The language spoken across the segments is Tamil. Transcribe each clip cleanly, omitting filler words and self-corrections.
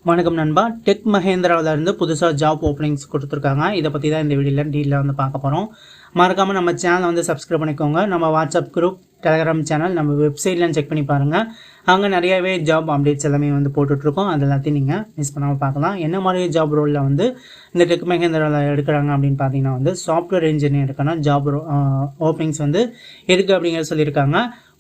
வணக்கம் நண்பா. டெக் மஹேந்திராவிலேருந்து புதுசாக ஜாப் ஓப்பனிங்ஸ் கொடுத்துருக்காங்க. இதை பற்றி தான் இந்த வீடியோவில் டீலில் வந்து பார்க்க போகிறோம். மறக்காமல் நம்ம சேனலை வந்து சப்ஸ்கிரைப் பண்ணிக்கோங்க. நம்ம வாட்ஸ்அப் குரூப், டெலகிராம் சேனல், நம்ம வெப்சைட்லாம் செக் பண்ணி பாருங்கள். அங்கே நிறையவே ஜாப் அப்டேட்ஸ் எல்லாமே வந்து போட்டுட்ருக்கோம். அது எல்லாத்தையும் நீங்கள் மிஸ் பண்ணாமல் பார்க்கலாம். என்ன மாதிரி ஜாப் ரோலில் வந்து இந்த டெக் மஹேந்திராவில் எடுக்கிறாங்க அப்படின்னு பார்த்தீங்கன்னா வந்து சாஃப்ட்வேர் இன்ஜினியருக்கான ஜாப் ஓப்பனிங்ஸ் வந்து இருக்குது அப்படிங்கிற சொல்லியிருக்காங்க.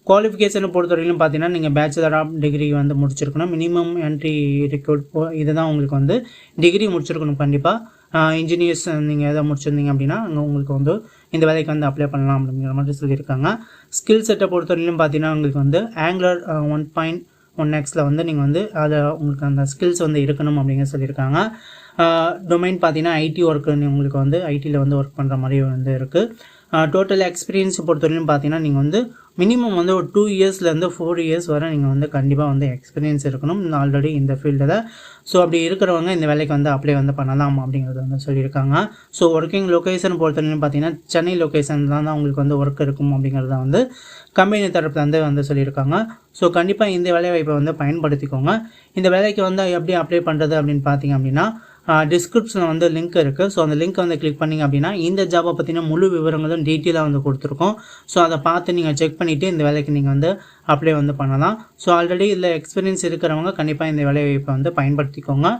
குவாலிஃபிகேஷனை பொறுத்தவரையிலும் பார்த்தீங்கன்னா நீங்கள் பேச்சுலர் ஆஃப் டிகிரி வந்து முடிச்சிருக்கணும். மினிமம் என்ட்ரி ரெக்ரூட் இதுதான் உங்களுக்கு வந்து டிகிரி முடிச்சிருக்கணும். கண்டிப்பாக இன்ஜினியர்ஸ் நீங்கள் எதை முடிச்சிருந்தீங்க அப்படின்னா அங்கே உங்களுக்கு வந்து இந்த வேலைக்கு வந்து அப்ளை பண்ணலாம் அப்படிங்கிற மாதிரி சொல்லியிருக்காங்க. ஸ்கில் செட்டை பொறுத்தவரையிலும் பார்த்தீங்கன்னா உங்களுக்கு வந்து ஆங்குலர் 1.1x வந்து நீங்கள் வந்து அதை உங்களுக்கு அந்த ஸ்கில்ஸ் வந்து இருக்கணும் அப்படிங்கிற சொல்லியிருக்காங்க. டொமைன் பார்த்தீங்கன்னா ஐடி ஒர்க்கு உங்களுக்கு வந்து ஐடியில் வந்து ஒர்க் பண்ணுற மாதிரி வந்து இருக்குது. டோட்டல் எக்ஸ்பீரியன்ஸ் பொறுத்தவரையிலும் பார்த்தீங்கன்னா நீங்கள் வந்து மினிமம் வந்து ஒரு 2 இயர்ஸ்லேருந்து 4 இயர்ஸ் வரை நீங்கள் வந்து கண்டிப்பாக வந்து எக்ஸ்பீரியன்ஸ் இருக்கணும் ஆல்ரெடி இந்த ஃபீல்டில். ஸோ அப்படி இருக்கிறவங்க இந்த வேலைக்கு வந்து அப்ளை வந்து பண்ணலாம் அப்படிங்கிறது வந்து சொல்லியிருக்காங்க. ஸோ ஒர்க்கிங் லொக்கேஷன் பொறுத்தவரைக்கும் பார்த்தீங்கன்னா சென்னை லொக்கேஷன் தான் உங்களுக்கு வந்து ஒர்க் இருக்கும் அப்படிங்கிறத வந்து கம்பெனி தரப்புல வந்து சொல்லியிருக்காங்க. ஸோ கண்டிப்பாக இந்த வேலை வாய்ப்பை வந்து பயன்படுத்திக்கோங்க. இந்த வேலைக்கு வந்து எப்படி அப்ளை பண்ணுறது அப்படின்னு பார்த்தீங்க அப்படின்னா டிஸ்கிரிப்ஷனில் வந்து லிங்க் இருக்குது. ஸோ அந்த லிங்க் வந்து கிளிக் பண்ணிங்க அப்படின்னா இந்த ஜாபை பற்றின முழு விவரங்களும் டீட்டெயிலாக வந்து கொடுத்துருக்கோம். ஸோ அதை பார்த்து நீங்கள் செக் பண்ணிவிட்டு இந்த வேலைக்கு நீங்கள் வந்து அப்ளை வந்து பண்ணலாம். ஸோ ஆல்ரெடி இதில் எக்ஸ்பீரியன்ஸ் இருக்கிறவங்க கண்டிப்பாக இந்த வேலை வாய்ப்பை வந்து பயன்படுத்திக்கோங்க.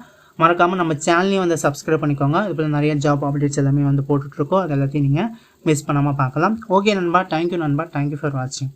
மறக்காமல் நம்ம சேனலையும் வந்து சப்ஸ்கிரைப் பண்ணிக்கோங்க. இதுபோல் நிறைய ஜாப் அப்டேட்ஸ் எல்லாமே வந்து போட்டுட்ருக்கோம். அது எல்லாத்தையும் நீங்கள் மிஸ் பண்ணாமல் பார்க்கலாம். ஓகே நண்பா, தேங்க்யூ நண்பா, தேங்க்யூ ஃபார் வாட்சிங்.